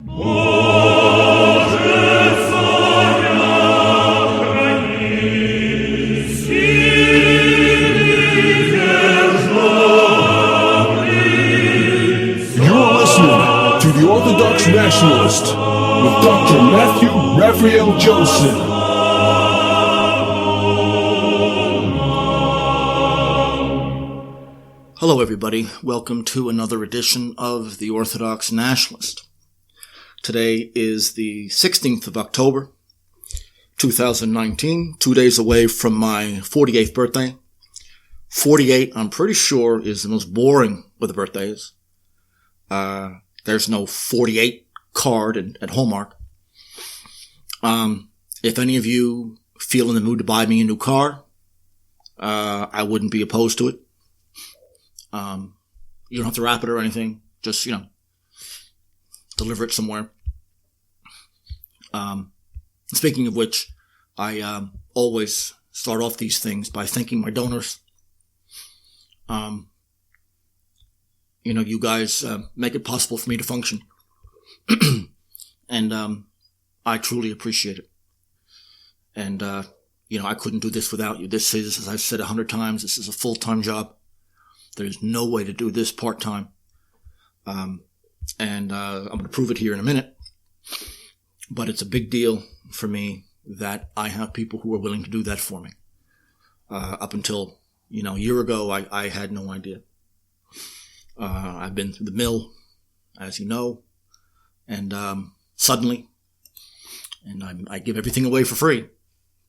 The Orthodox Nationalist with Dr. Matthew Raphael Johnson. Hello everybody, welcome to another edition of The Orthodox Nationalist. Today is the 16th of October, 2019, 2 days away from my 48th birthday. 48, I'm pretty sure, is the most boring of the birthdays. There's no 48 card at Hallmark. If any of you feel in the mood to buy me a new car, I wouldn't be opposed to it. You don't have to wrap it or anything. Just, deliver it somewhere. Speaking of which, I always start off these things by thanking my donors. You guys make it possible for me to function. And I truly appreciate it. And, I couldn't do this without you. This is, as I've said 100 times, this is a full-time job. There's no way to do this part-time. And I'm going to prove it here in a minute. But it's a big deal for me that I have people who are willing to do that for me. Up until, a year ago, I had no idea. I've been through the mill, as you know, and suddenly, and I give everything away for free,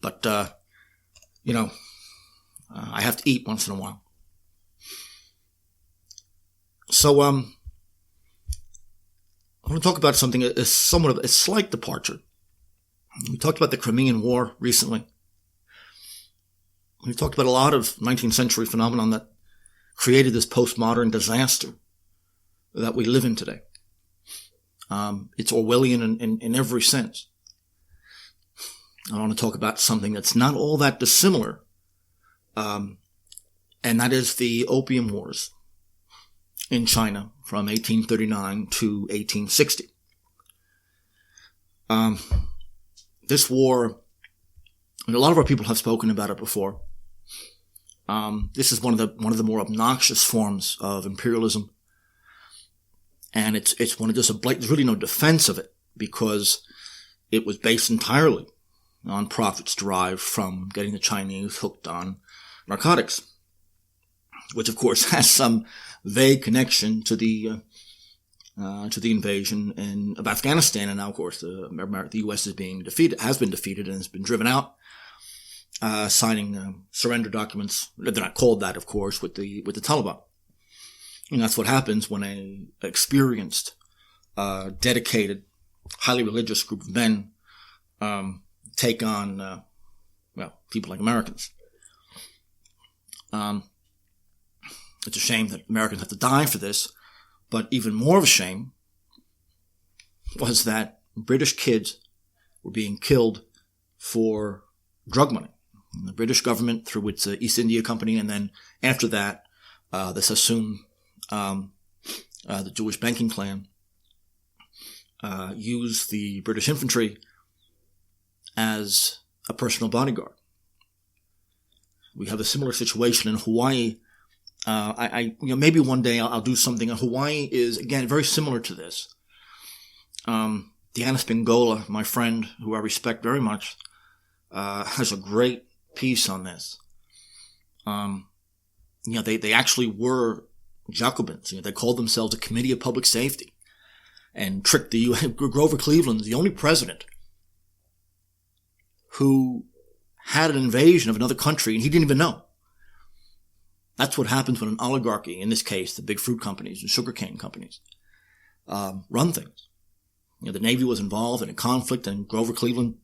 but, I have to eat once in a while. So, I want to talk about something that is somewhat of a slight departure. We talked about the Crimean War recently. We talked about a lot of 19th century phenomenon that created this postmodern disaster that we live in today. It's Orwellian in every sense. I want to talk about something that's not all that dissimilar, and that is the Opium Wars in China from 1839 to 1860. This war, a lot of our people have spoken about it before. This is one of the more obnoxious forms of imperialism, and it's one of just there's really no defense of it because it was based entirely on profits derived from getting the Chinese hooked on narcotics, which of course has some vague connection to the invasion of Afghanistan, and now of course the U.S. has been defeated and has been driven out. Signing surrender documents. They're not called that, of course, with the Taliban. And that's what happens when an experienced, dedicated, highly religious group of men take on, people like Americans. It's a shame that Americans have to die for this, but even more of a shame was that British kids were being killed for drug money. The British government, through its East India Company, and then after that, the Sassoon, the Jewish banking clan, used the British infantry as a personal bodyguard. We have a similar situation in Hawaii. Maybe one day I'll do something. Hawaii is, again, very similar to this. Diana Spingola, my friend, who I respect very much, has a great piece on this. They actually were Jacobins. They called themselves a Committee of Public Safety and tricked the U.S. Grover Cleveland, the only president who had an invasion of another country and he didn't even know. That's what happens when an oligarchy, in this case, the big fruit companies and sugarcane companies, run things. The Navy was involved in a conflict, and Grover Cleveland,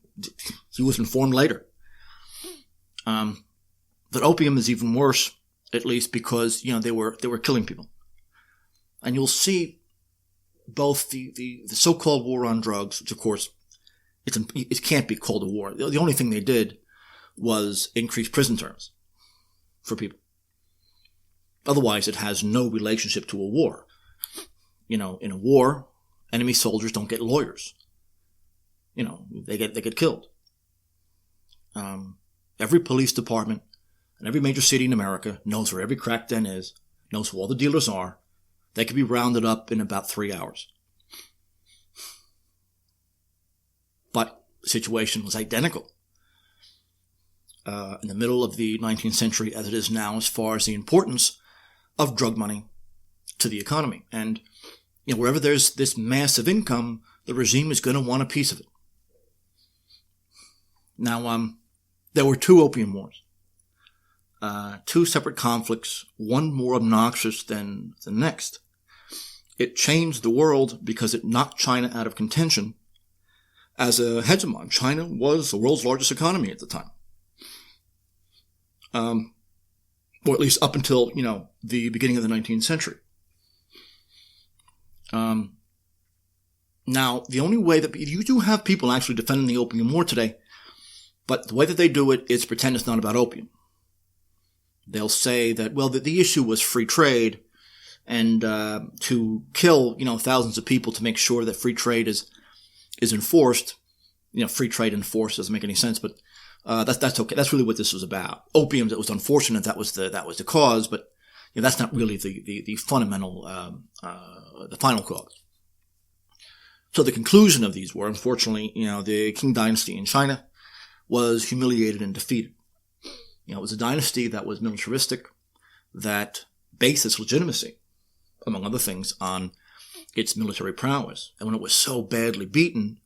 he was informed later. That opium is even worse, at least because, they were killing people. And you'll see both the so-called war on drugs, which of course, it can't be called a war. The only thing they did was increase prison terms for people. Otherwise, it has no relationship to a war. In a war, enemy soldiers don't get lawyers. They get killed. Every police department in every major city in America knows where every crack den is, knows who all the dealers are. They can be rounded up in about 3 hours. But the situation was identical in the middle of the 19th century as it is now, as far as the importance of drug money to the economy. And wherever there's this massive income, the regime is going to want a piece of it. Now, there were 2 Opium Wars, 2 separate conflicts, one more obnoxious than the next. It changed the world because it knocked China out of contention as a hegemon. China was the world's largest economy at the time. Or at least up until, the beginning of the 19th century. Now, the only way that you do have people actually defending the Opium War today, but the way that they do it is pretend it's not about opium. They'll say that, well, the issue was free trade, and to kill, thousands of people to make sure that free trade is enforced. Free trade enforced doesn't make any sense, but that's okay. That's really what this was about. Opium, it was unfortunate that was the cause, but that's not really the fundamental, the final cause. So the conclusion of these were, unfortunately, the Qing Dynasty in China was humiliated and defeated. It was a dynasty that was militaristic, that based its legitimacy, among other things, on its military prowess. And when it was so badly beaten,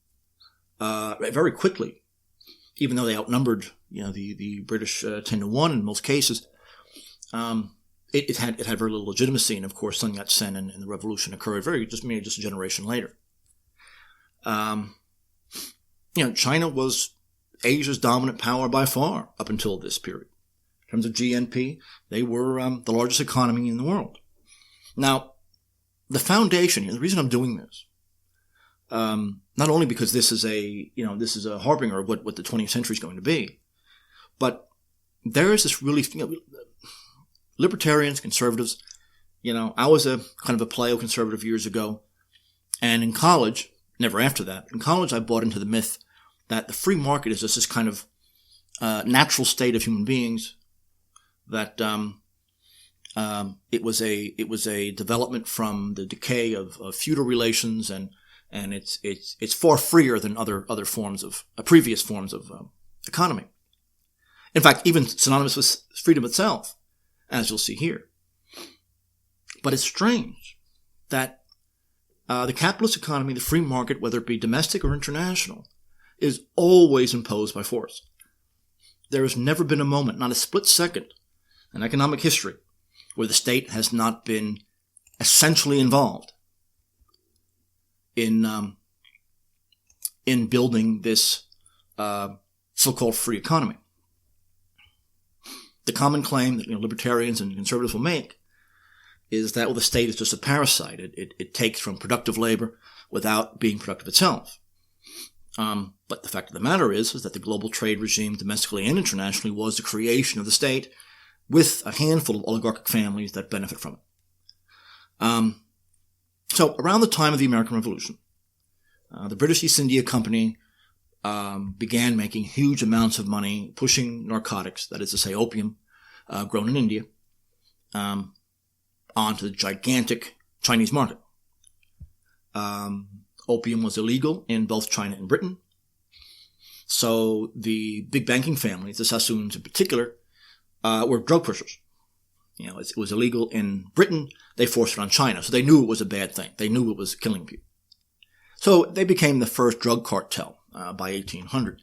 very quickly, even though they outnumbered, the British 10-1 in most cases, it had very little legitimacy. And of course, Sun Yat-sen and the revolution occurred just a generation later. China was Asia's dominant power by far up until this period. In terms of GNP, they were the largest economy in the world. Now, the foundation here, the reason I'm doing this, not only because this is a harbinger of what the 20th century is going to be, but there is this really, libertarians, conservatives, I was a kind of a paleo-conservative years ago, and in college, never after that, in college I bought into the myth that the free market is just this kind of natural state of human beings, that it was a development from the decay of feudal relations, and it's far freer than other forms of previous forms of economy. In fact, even synonymous with freedom itself, as you'll see here. But it's strange that the capitalist economy, the free market, whether it be domestic or international, is always imposed by force. There has never been a moment, not a split second, in economic history where the state has not been essentially involved in building this so-called free economy. The common claim that libertarians and conservatives will make is that the state is just a parasite. It takes from productive labor without being productive itself. But the fact of the matter is that the global trade regime, domestically and internationally, was the creation of the state with a handful of oligarchic families that benefit from it. So around the time of the American Revolution, the British East India Company began making huge amounts of money pushing narcotics, that is to say opium, grown in India, onto the gigantic Chinese market. Opium was illegal in both China and Britain. So the big banking families, the Sassoons in particular, were drug pushers. It was illegal in Britain. They forced it on China. So they knew it was a bad thing. They knew it was killing people. So they became the first drug cartel by 1800.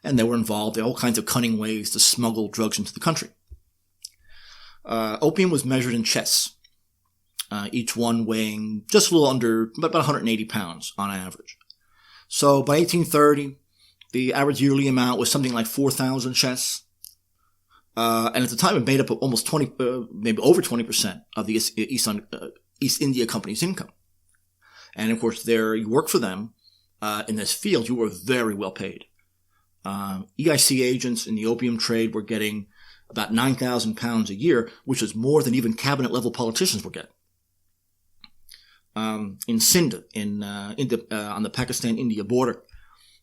And they were involved in all kinds of cunning ways to smuggle drugs into the country. Opium was measured in chests, each one weighing just a little under, about 180 pounds on average. So by 1830, the average yearly amount was something like 4,000 chests. And at the time, it made up almost 20, maybe over 20% of the East India Company's income. And of course, you work for them in this field, you were very well paid. EIC agents in the opium trade were getting about 9,000 pounds a year, which is more than even cabinet-level politicians were getting. in Sindh, on the Pakistan-India border,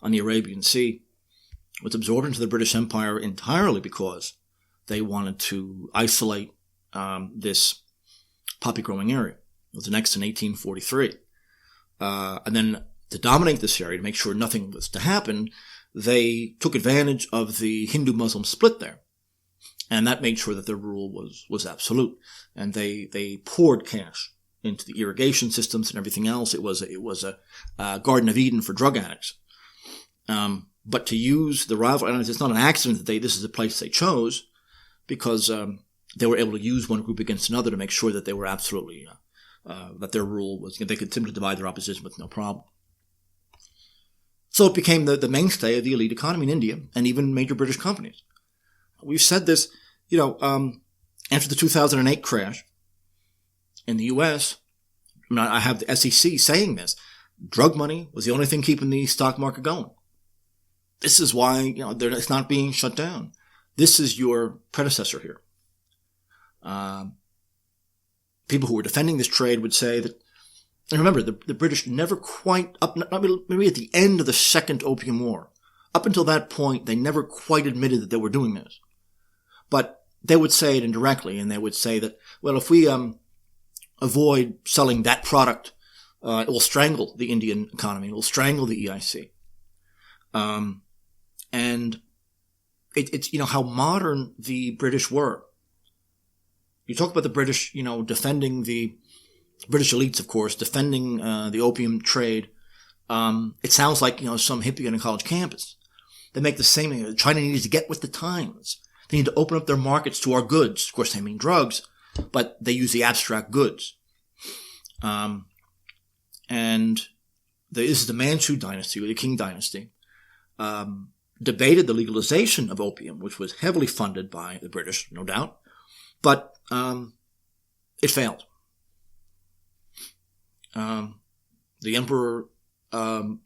on the Arabian Sea, was absorbed into the British Empire entirely because they wanted to isolate this poppy-growing area. It was annexed in 1843. And then to dominate this area, to make sure nothing was to happen, they took advantage of the Hindu-Muslim split there. And that made sure that their rule was absolute. And they poured cash into the irrigation systems and everything else. It was a Garden of Eden for drug addicts. But to use the rivalry, and it's not an accident that this is the place they chose, because they were able to use one group against another to make sure that they were absolutely, that their rule was, they could simply divide their opposition with no problem. So it became the mainstay of the elite economy in India and even major British companies. We've said this, after the 2008 crash in the U.S., I have the SEC saying this, drug money was the only thing keeping the stock market going. This is why, it's not being shut down. This is your predecessor here. People who were defending this trade would say that, and remember, the British never quite, maybe at the end of the Second Opium War, up until that point, they never quite admitted that they were doing this. But they would say it indirectly, and they would say that, well, if we avoid selling that product, it will strangle the Indian economy, it will strangle the EIC. And it's how modern the British were. You talk about the British, defending the British elites, of course, defending the opium trade. It sounds like, some hippie on a college campus. They make the same thing. China needs to get with the times. They need to open up their markets to our goods. Of course, they mean drugs, but they use the abstract goods. And this is the Manchu Dynasty, or the Qing Dynasty, debated the legalization of opium, which was heavily funded by the British, no doubt, but it failed. The emperor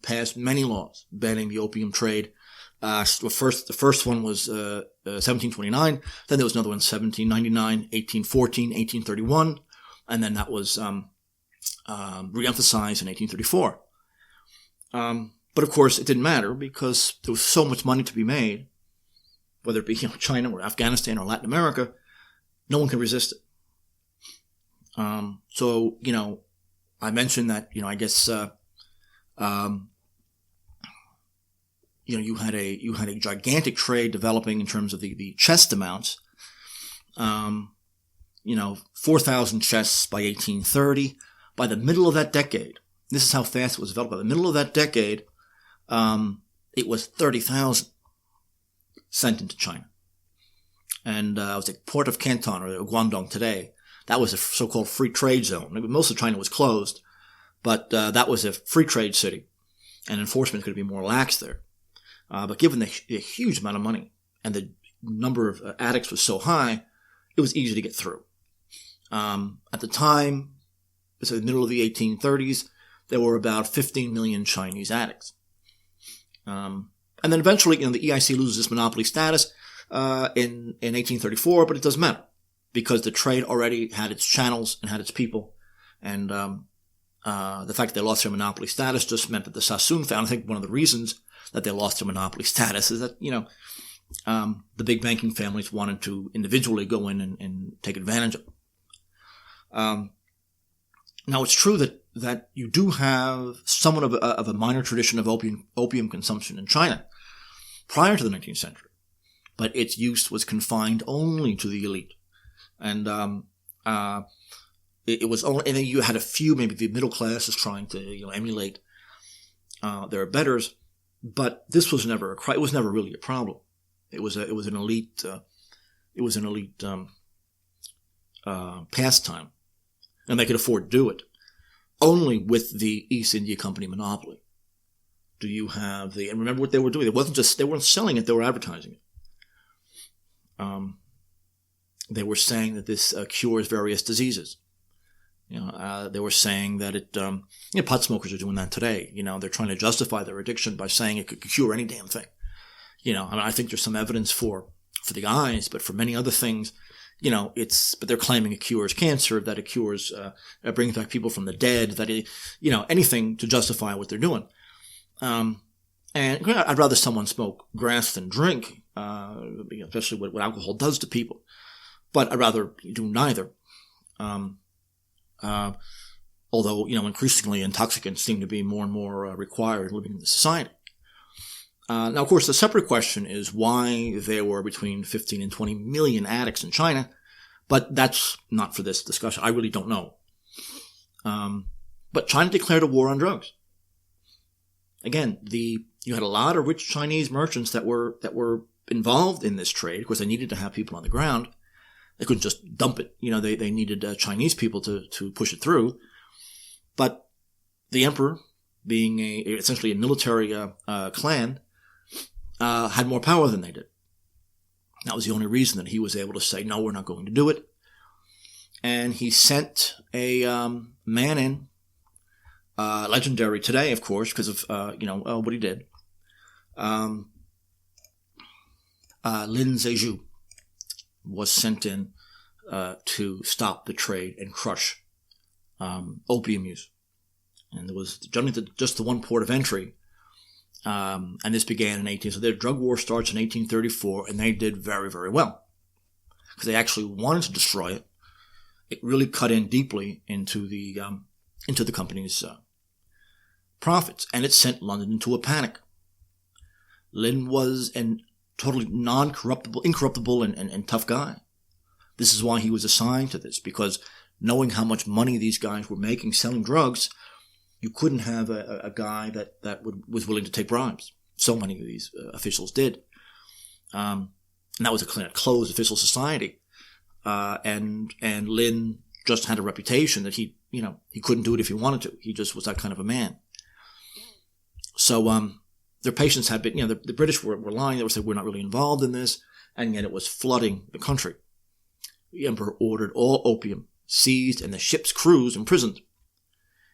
passed many laws banning the opium trade. The first one was 1729. Then there was another one, 1799, 1814, 1831, and then that was re-emphasized in 1834. But of course, it didn't matter because there was so much money to be made, whether it be China or Afghanistan or Latin America, no one could resist it. So I mentioned that I guess you had a gigantic trade developing in terms of the chest amounts. 4,000 chests by 1830. By the middle of that decade, this is how fast it was developed. By the middle of that decade, it was 30,000 sent into China. And it was the port of Canton, or Guangdong today. That was a so-called free trade zone. Most of China was closed, but that was a free trade city, and enforcement could be more lax there. But given the huge amount of money and the number of addicts was so high, it was easy to get through. At the time, it's the middle of the 1830s, there were about 15 million Chinese addicts. And then eventually, the EIC loses its monopoly status in 1834, but it doesn't matter because the trade already had its channels and had its people. And the fact that they lost their monopoly status just meant that the Sassoon found, I think one of the reasons that they lost their monopoly status is that, the big banking families wanted to individually go in and take advantage of it. Now, it's true that you do have somewhat of a minor tradition of opium consumption in China prior to the 19th century, but its use was confined only to the elite. And it was only, and then you had a few, maybe the middle classes trying to emulate their betters, but this was never it was never really a problem. It was an elite pastime, and they could afford to do it only with the East India Company monopoly. Do you have and remember what they were doing? They weren't selling it; they were advertising it. They were saying that this cures various diseases. They were saying that it, pot smokers are doing that today. They're trying to justify their addiction by saying it could cure any damn thing. I think there's some evidence for the eyes, but for many other things, but they're claiming it cures cancer, that it cures, brings back people from the dead, that it, anything to justify what they're doing. And I'd rather someone smoke grass than drink, especially what alcohol does to people. But I'd rather do neither. Although, increasingly intoxicants seem to be more and more required living in the society. Now, of course, the separate question is why there were between 15 and 20 million addicts in China, but that's not for this discussion. I really don't know. But China declared a war on drugs. Again, you had a lot of rich Chinese merchants that were involved in this trade. Of course, they needed to have people on the ground. They couldn't just dump it. They needed Chinese people to push it through. But the emperor, being essentially a military clan, had more power than they did. That was the only reason that he was able to say, no, we're not going to do it. And he sent a man in, legendary today, of course, because of what he did. Lin Zheju was sent in to stop the trade and crush opium use. And there was generally just the one port of entry. And this began in so their drug war starts in 1834, and they did very, very well. Because they actually wanted to destroy it. It really cut in deeply into the company's profits, and it sent London into a panic. Lin was a totally incorruptible and tough guy. This is why he was assigned to this, because knowing how much money these guys were making selling drugs, you couldn't have a guy that was willing to take bribes. So many of these officials did. And that was a kind of closed official society. And Lin just had a reputation that he couldn't do it if he wanted to. He just was that kind of a man. So, their patience had been, the British were lying. They were saying, we're not really involved in this. And yet it was flooding the country. The emperor ordered all opium seized and the ship's crews imprisoned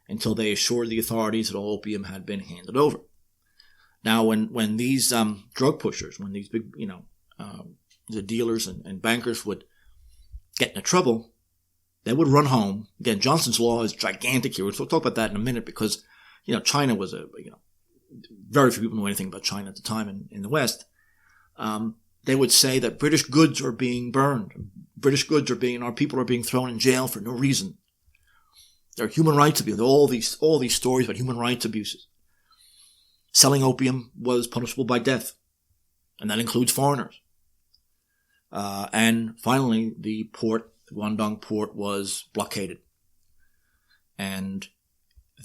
until they assured the authorities that all opium had been handed over. Now, when these drug pushers, when these big, the dealers and bankers would get into trouble, they would run home. Again, Johnson's law is gigantic here. We'll talk about that in a minute because, China was very few people knew anything about China at the time in the West. They would say that British goods are being burned. Our people are being thrown in jail for no reason. There are human rights abuses. All these stories about human rights abuses. Selling opium was punishable by death, and that includes foreigners. And finally, the Guangdong port was blockaded. And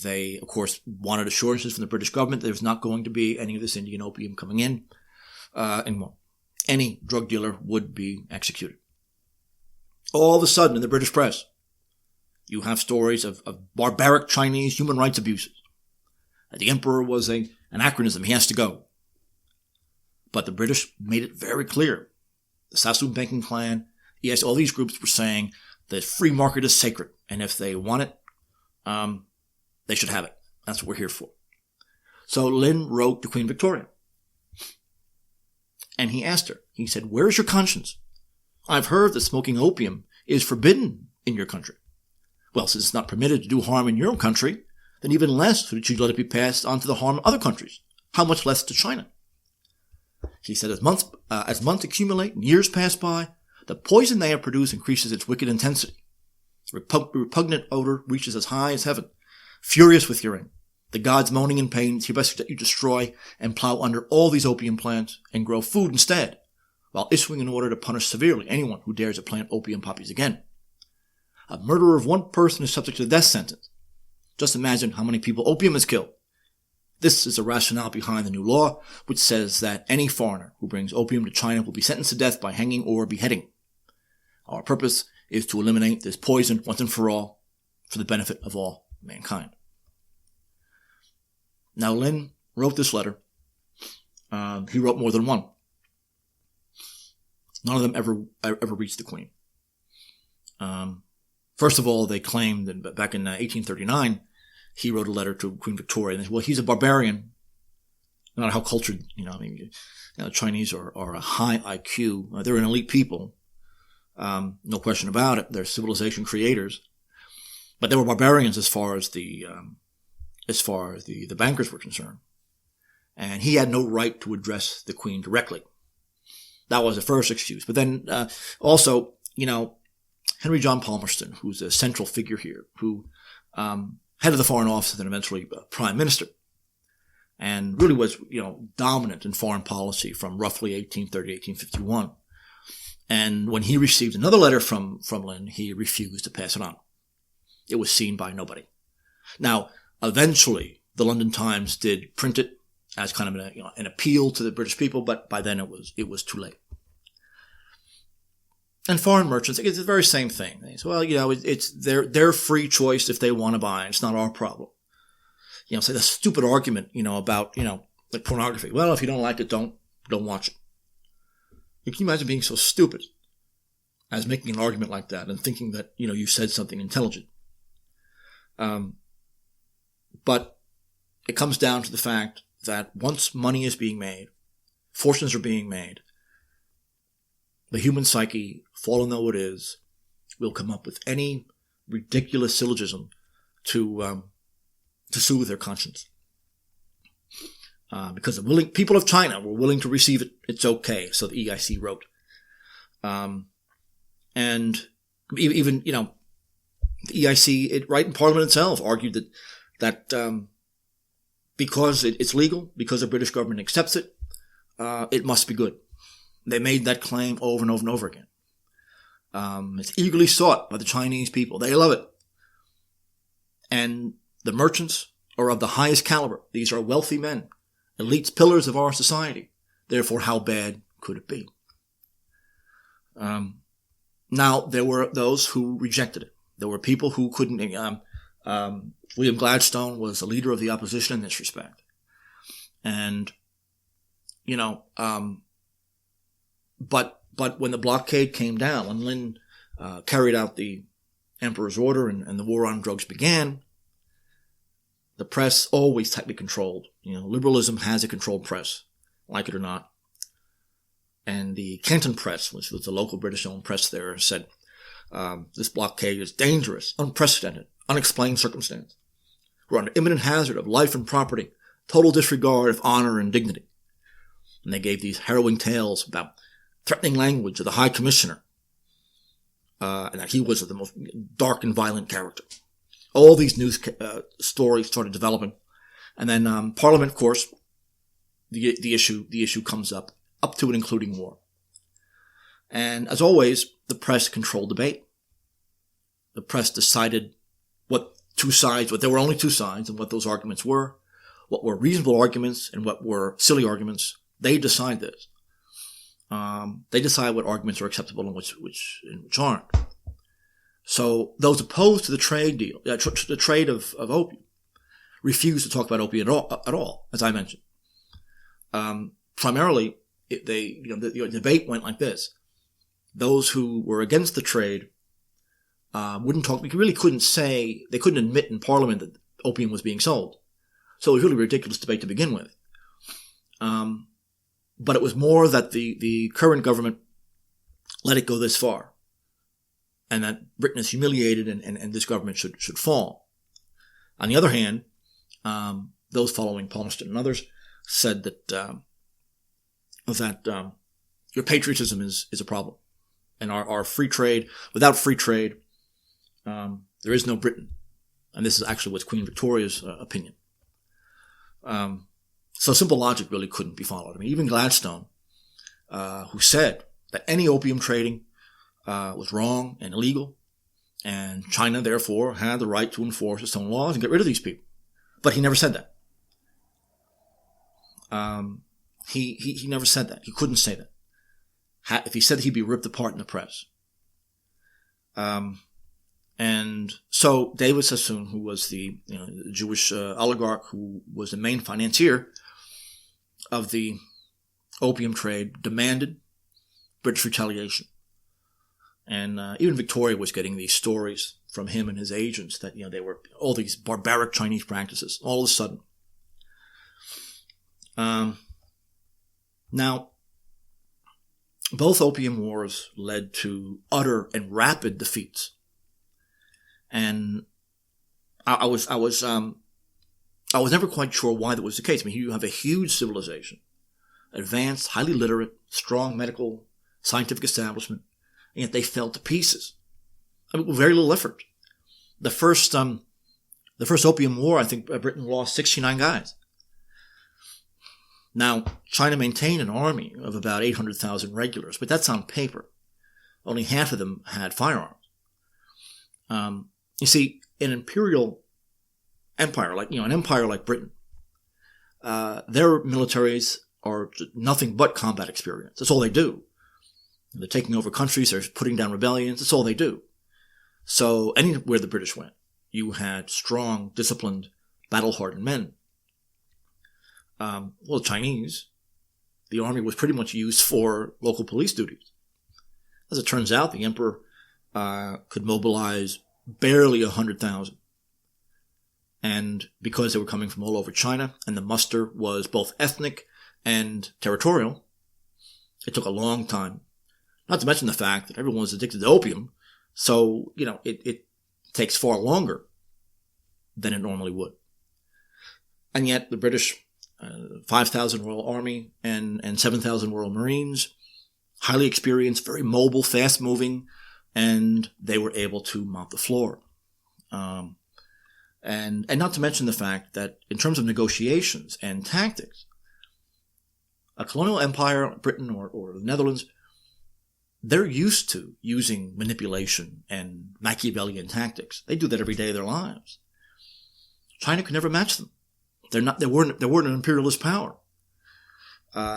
they, of course, wanted assurances from the British government that there's not going to be any of this Indian opium coming in anymore. Any drug dealer would be executed. All of a sudden, in the British press, you have stories of barbaric Chinese human rights abuses. The emperor was an anachronism. He has to go. But the British made it very clear. The Sassoon banking clan, yes, all these groups were saying that free market is sacred. And if they want it, they should have it. That's what we're here for. So Lin wrote to Queen Victoria. And he asked her, he said, where is your conscience? I've heard that smoking opium is forbidden in your country. Well, since it's not permitted to do harm in your own country, then even less should you let it be passed on to the harm of other countries. How much less to China? He said, as months accumulate and years pass by, the poison they have produced increases its wicked intensity. The repugnant odor reaches as high as heaven. Furious with your aim, the gods moaning in pain hereby that you destroy and plow under all these opium plants and grow food instead, while issuing an order to punish severely anyone who dares to plant opium poppies again. A murderer of one person is subject to the death sentence. Just imagine how many people opium has killed. This is the rationale behind the new law, which says that any foreigner who brings opium to China will be sentenced to death by hanging or beheading. Our purpose is to eliminate this poison once and for all, for the benefit of all mankind. Now, Lin wrote this letter. He wrote more than one. None of them ever reached the Queen. First of all, they claimed that back in 1839, he wrote a letter to Queen Victoria. And they said, well, he's a barbarian. No matter how cultured, Chinese are a high IQ. They're an elite people. No question about it. They're civilization creators, but they were barbarians as far as the bankers were concerned. And he had no right to address the Queen directly. That was the first excuse. But then also, Henry John Palmerston, who's a central figure here, who head of the Foreign Office and eventually Prime Minister, and really was, dominant in foreign policy from roughly 1830, 1851. And when he received another letter from Lynn, he refused to pass it on. It was seen by nobody. Now, eventually, the London Times did print it as kind of an appeal to the British people, but by then it was too late. And foreign merchants, it's the very same thing. They say, well, it's their free choice if they want to buy. It's not our problem. Say the stupid argument, about, like pornography. Well, if you don't like it, don't watch it. Can you imagine being so stupid as making an argument like that and thinking that, you said something intelligent? But it comes down to the fact that once money is being made, fortunes are being made, the human psyche, fallen though it is, will come up with any ridiculous syllogism to soothe their conscience. Because the people of China were willing to receive it. It's okay, so the EIC wrote. And even, the EIC, right in Parliament itself, argued that because it's legal, because the British government accepts it, it must be good. They made that claim over and over and over again. It's eagerly sought by the Chinese people. They love it. And the merchants are of the highest caliber. These are wealthy men, elites, pillars of our society. Therefore, how bad could it be? Now, there were those who rejected it. There were people who couldn't. William Gladstone was the leader of the opposition in this respect. And, but when the blockade came down, when Lin carried out the emperor's order and the war on drugs began, the press always tightly controlled. Liberalism has a controlled press, like it or not. And the Canton Press, which was the local British-owned press there, said, this blockade is dangerous, unprecedented, unexplained circumstance. We're under imminent hazard of life and property, total disregard of honor and dignity. And they gave these harrowing tales about threatening language of the High Commissioner, and that he was the most dark and violent character. All these news stories started developing. And then Parliament, of course, the issue comes up to and including war. And as always, the press controlled debate. The press decided what there were only two sides and what those arguments were, what were reasonable arguments and what were silly arguments. They decide this. They decide what arguments are acceptable and which aren't. So those opposed to the trade deal, the trade of opium, refused to talk about opium at all, as I mentioned. Primarily, the debate went like this. Those who were against the trade wouldn't talk. They really couldn't admit in Parliament that opium was being sold. So it was really a ridiculous debate to begin with. But it was more that the current government let it go this far, and that Britain is humiliated and this government should fall. On the other hand, those following Palmerston and others said that your patriotism is a problem. And our free trade, without free trade, there is no Britain. And this is actually what's Queen Victoria's opinion. So simple logic really couldn't be followed. I mean, even Gladstone, who said that any opium trading was wrong and illegal, and China, therefore, had the right to enforce its own laws and get rid of these people. But he never said that. He never said that. He couldn't say that. If he said that, he'd be ripped apart in the press. And so David Sassoon, who was the Jewish oligarch who was the main financier of the opium trade, demanded British retaliation. And even Victoria was getting these stories from him and his agents that they were all these barbaric Chinese practices all of a sudden. Now, both Opium Wars led to utter and rapid defeats. And I was never quite sure why that was the case. I mean, you have a huge civilization, advanced, highly literate, strong medical, scientific establishment, and yet they fell to pieces. I mean, with very little effort. The first Opium War, I think Britain lost 69 guys. Now, China maintained an army of about 800,000 regulars, but that's on paper. Only half of them had firearms. You see, an imperial empire, an empire like Britain, their militaries are nothing but combat experience. That's all they do. They're taking over countries, they're putting down rebellions, that's all they do. So anywhere the British went, you had strong, disciplined, battle-hardened men. The Chinese, the army was pretty much used for local police duties. As it turns out, the emperor could mobilize barely 100,000. And because they were coming from all over China, and the muster was both ethnic and territorial, it took a long time. Not to mention the fact that everyone was addicted to opium, so, it takes far longer than it normally would. And yet the British, 5,000 Royal Army and 7,000 Royal Marines, highly experienced, very mobile, fast-moving, and they were able to mop the floor. And not to mention the fact that in terms of negotiations and tactics, a colonial empire, Britain or the Netherlands, they're used to using manipulation and Machiavellian tactics. They do that every day of their lives. China could never match them. They weren't an imperialist power.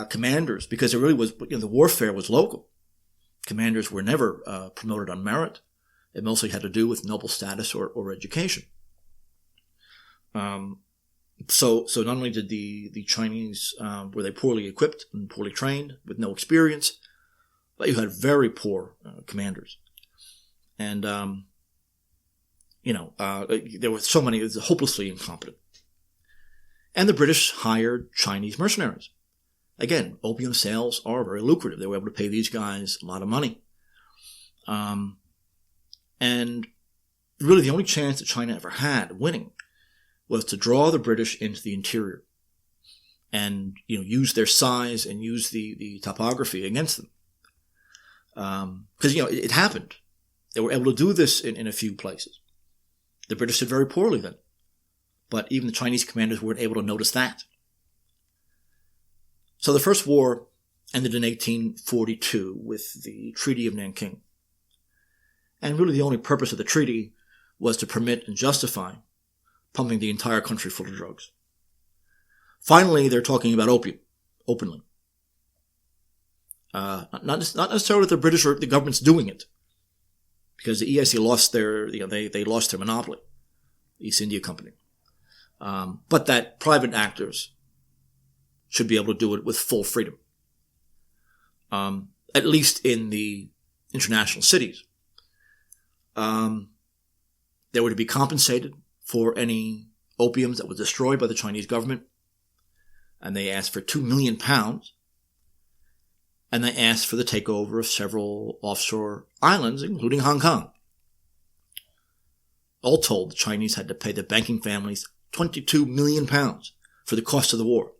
Commanders, because it really was, the warfare was local. Commanders were never promoted on merit. It mostly had to do with noble status or education. So not only did the Chinese, were they poorly equipped and poorly trained with no experience, but you had very poor commanders. And, there were so many, it was hopelessly incompetent. And the British hired Chinese mercenaries. Again, opium sales are very lucrative. They were able to pay these guys a lot of money. And really the only chance that China ever had of winning was to draw the British into the interior and, use their size and use the topography against them. Because, it happened. They were able to do this in a few places. The British did very poorly then. But even the Chinese commanders weren't able to notice that. So the First War ended in 1842 with the Treaty of Nanking. And really the only purpose of the treaty was to permit and justify pumping the entire country full of drugs. Finally, they're talking about opium, openly. Not necessarily that the British or the government's doing it, because the EIC lost they lost their monopoly, the East India Company. But that private actors should be able to do it with full freedom. At least in the international cities. They were to be compensated for any opiums that was destroyed by the Chinese government. And they asked for £2 million. And they asked for the takeover of several offshore islands, including Hong Kong. All told, the Chinese had to pay the banking families £22 million for the cost of the war.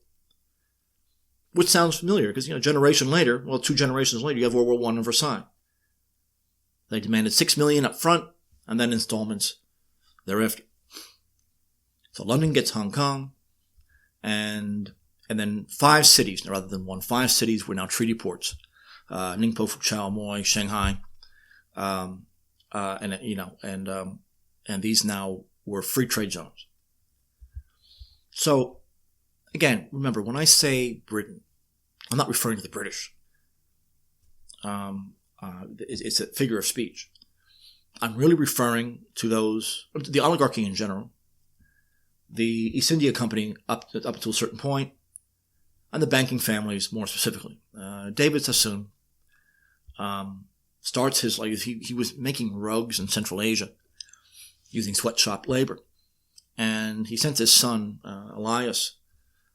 Which sounds familiar, because, a generation later, 2 generations later, you have World War I and Versailles. They demanded $6 million up front, and then installments thereafter. So London gets Hong Kong, and then 5 cities, rather than 1, 5 cities were now treaty ports. Ningpo, Fuzhou, Amoy, Shanghai, and these now were free trade zones. So, again, remember, when I say Britain, I'm not referring to the British. It's a figure of speech. I'm really referring to the oligarchy in general, the East India Company up to a certain point, and the banking families more specifically. David Sassoon starts his life. He was making rugs in Central Asia using sweatshop labor, and he sent his son Elias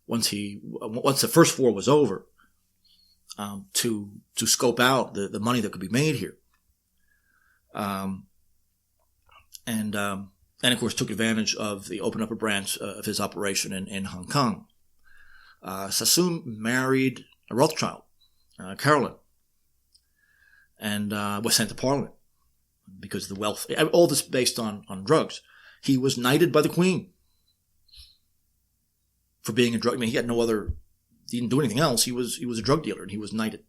once the first war was over to scope out the money that could be made here. And of course took advantage of the open upper branch of his operation in Hong Kong. Sassoon married a Rothschild, Caroline, and was sent to Parliament because of the wealth. All this based on drugs. He was knighted by the Queen for being a drug. I mean, he had no other. He didn't do anything else. He was a drug dealer, and he was knighted,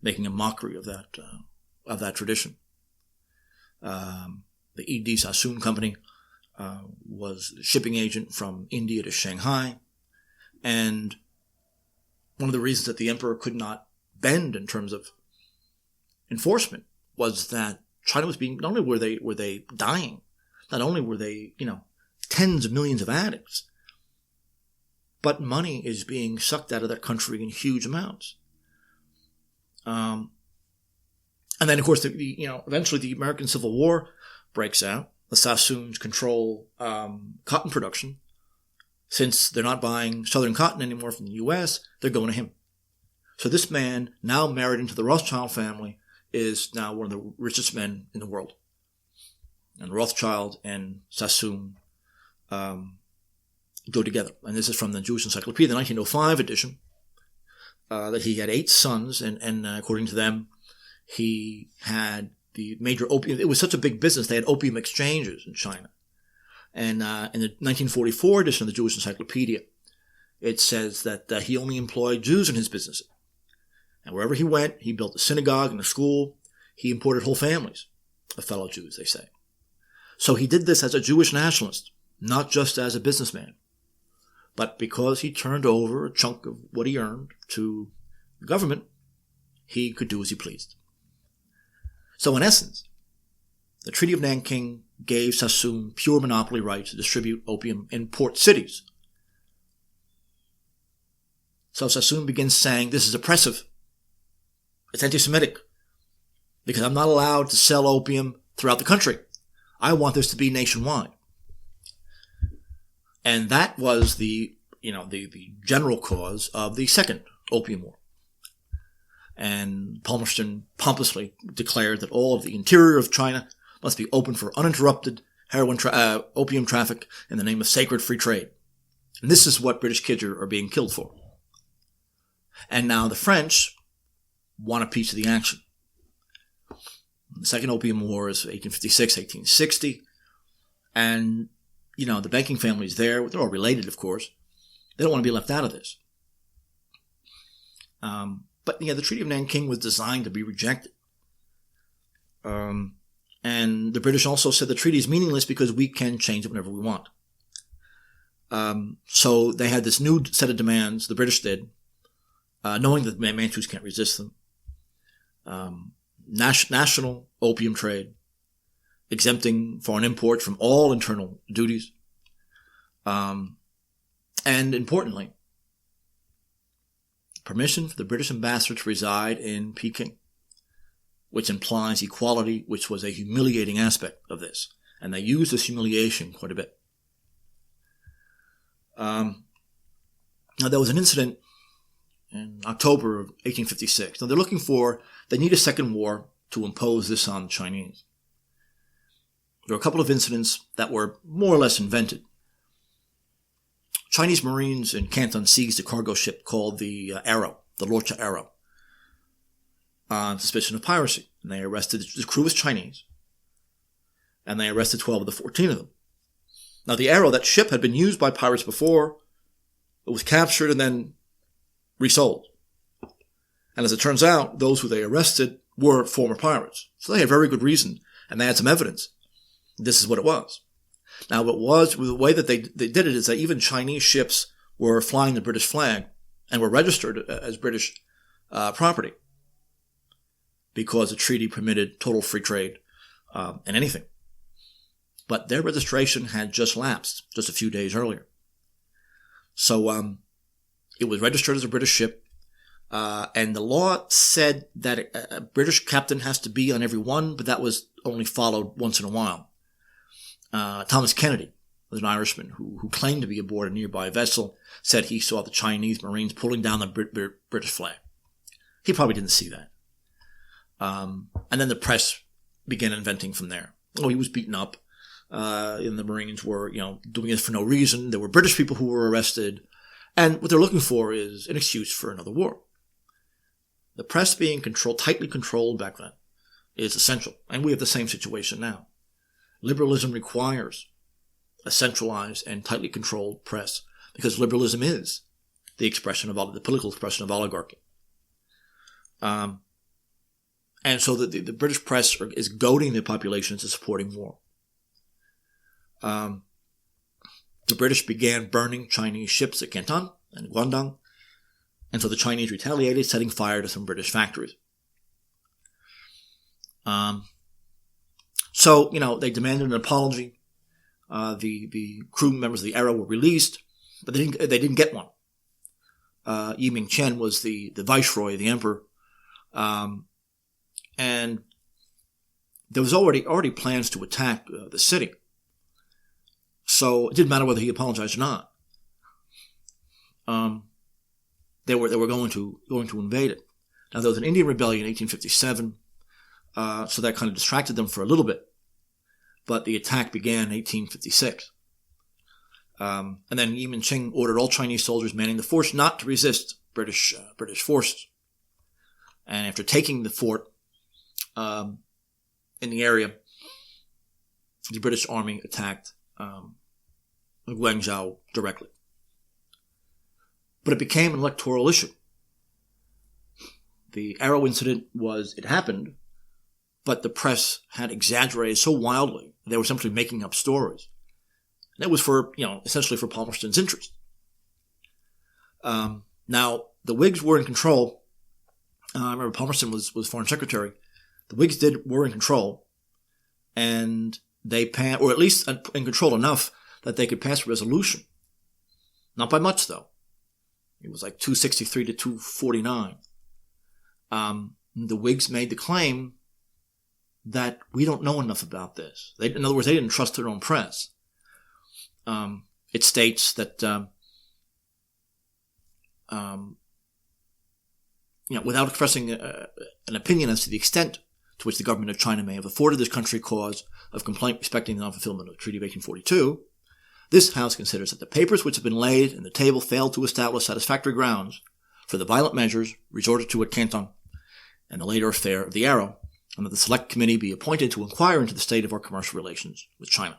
making a mockery of that tradition. The E.D. Sassoon Company was a shipping agent from India to Shanghai, and one of the reasons that the emperor could not bend in terms of enforcement was that China was being, not only were they dying, not only were they, tens of millions of addicts, but money is being sucked out of that country in huge amounts. And then, of course, eventually the American Civil War breaks out. The Sassoons control cotton production. Since they're not buying Southern cotton anymore from the U.S., they're going to him. So this man, now married into the Rothschild family, is now one of the richest men in the world. And Rothschild and Sassoon go together. And this is from the Jewish Encyclopedia, the 1905 edition, that he had 8 sons, and according to them, he had the major opium. It was such a big business, they had opium exchanges in China. And in the 1944 edition of the Jewish Encyclopedia, it says that he only employed Jews in his business. And wherever he went, he built a synagogue and a school. He imported whole families of fellow Jews, they say. So he did this as a Jewish nationalist, not just as a businessman. But because he turned over a chunk of what he earned to the government, he could do as he pleased. So in essence, the Treaty of Nanking gave Sassoon pure monopoly rights to distribute opium in port cities. So Sassoon begins saying, this is oppressive. It's anti-Semitic. Because I'm not allowed to sell opium throughout the country. I want this to be nationwide. And that was the general cause of the Second Opium War. And Palmerston pompously declared that all of the interior of China must be open for uninterrupted opium traffic in the name of sacred free trade. And this is what British kids are being killed for. And now the French want a piece of the action. The Second Opium War is 1856, 1860. And, the banking families there, they're all related, of course. They don't want to be left out of this. But the Treaty of Nanking was designed to be rejected. And the British also said the treaty is meaningless because we can change it whenever we want. So they had this new set of demands, the British did, knowing that the Manchus can't resist them. National opium trade, exempting foreign import from all internal duties. And importantly, permission for the British ambassador to reside in Peking, which implies equality, which was a humiliating aspect of this. And they used this humiliation quite a bit. Now, there was an incident in October of 1856. Now, they need a second war to impose this on the Chinese. There were a couple of incidents that were more or less invented. Chinese Marines in Canton seized a cargo ship called the Arrow, the Lorcha Arrow, on suspicion of piracy. And they arrested, the crew was Chinese, and they arrested 12 of the 14 of them. Now the Arrow, that ship, had been used by pirates before. It was captured and then resold. And as it turns out, those who they arrested were former pirates. So they had very good reason, and they had some evidence. This is what it was. Now, the way that they did it is that even Chinese ships were flying the British flag and were registered as British property because the treaty permitted total free trade in anything. But their registration had just lapsed just a few days earlier. So it was registered as a British ship, and the law said that a British captain has to be on every one, but that was only followed once in a while. Thomas Kennedy was an Irishman who claimed to be aboard a nearby vessel, said he saw the Chinese Marines pulling down the British flag. He probably didn't see that. And then the press began inventing from there. Oh, he was beaten up. And the Marines were, doing it for no reason. There were British people who were arrested. And what they're looking for is an excuse for another war. The press being tightly controlled back then is essential. And we have the same situation now. Liberalism requires a centralized and tightly controlled press because liberalism is the political expression of oligarchy. And so the British press is goading the population into supporting war. The British began burning Chinese ships at Canton and Guangdong, and so the Chinese retaliated, setting fire to some British factories. So they demanded an apology. The crew members of the Arrow were released, but they didn't get one. Yi Ming-chen was the viceroy, the emperor, and there was already plans to attack the city. So it didn't matter whether he apologized or not. They were going to invade it. Now there was an Indian rebellion in 1857, so that kind of distracted them for a little bit. But the attack began in 1856. And then Yi Ming-chen ordered all Chinese soldiers manning the forts not to resist British forces. And after taking the fort in the area, the British army attacked Guangzhou directly. But it became an electoral issue. The Arrow incident it happened, but the press had exaggerated so wildly, they were simply making up stories. And that was essentially for Palmerston's interest. Now, the Whigs were in control. I remember Palmerston was Foreign Secretary. The Whigs were in control, and they passed, or at least in control enough that they could pass a resolution. Not by much, though. It was like 263 to 249. The Whigs made the claim that we don't know enough about this. In other words, they didn't trust their own press. It states that, without expressing an opinion as to the extent to which the government of China may have afforded this country cause of complaint respecting the non-fulfillment of the Treaty of 1842, this House considers that the papers which have been laid in the table failed to establish satisfactory grounds for the violent measures resorted to at Canton and the later affair of the Arrow, and that the Select Committee be appointed to inquire into the state of our commercial relations with China.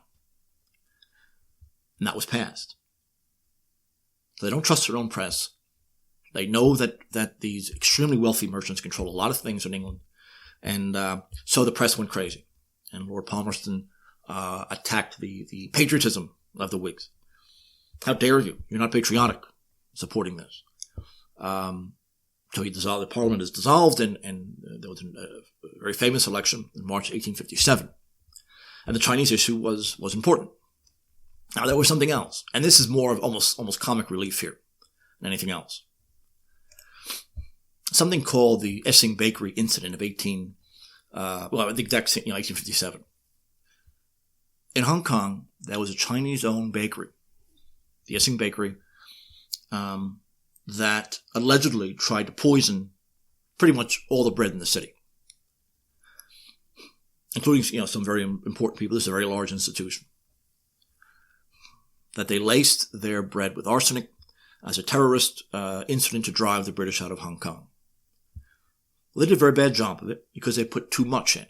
And that was passed. So they don't trust their own press. They know that these extremely wealthy merchants control a lot of things in England. And so the press went crazy. And Lord Palmerston attacked the patriotism of the Whigs. How dare you? You're not patriotic supporting this. So the Parliament is dissolved, and there was a very famous election in March 1857. And the Chinese issue was important. Now, there was something else. And this is more of almost comic relief here than anything else. Something called the Essing Bakery incident of 1857. In Hong Kong, there was a Chinese-owned bakery, the Essing Bakery, that allegedly tried to poison pretty much all the bread in the city, including some very important people. This is a very large institution. That they laced their bread with arsenic as a terrorist incident to drive the British out of Hong Kong. Well, they did a very bad job of it because they put too much in.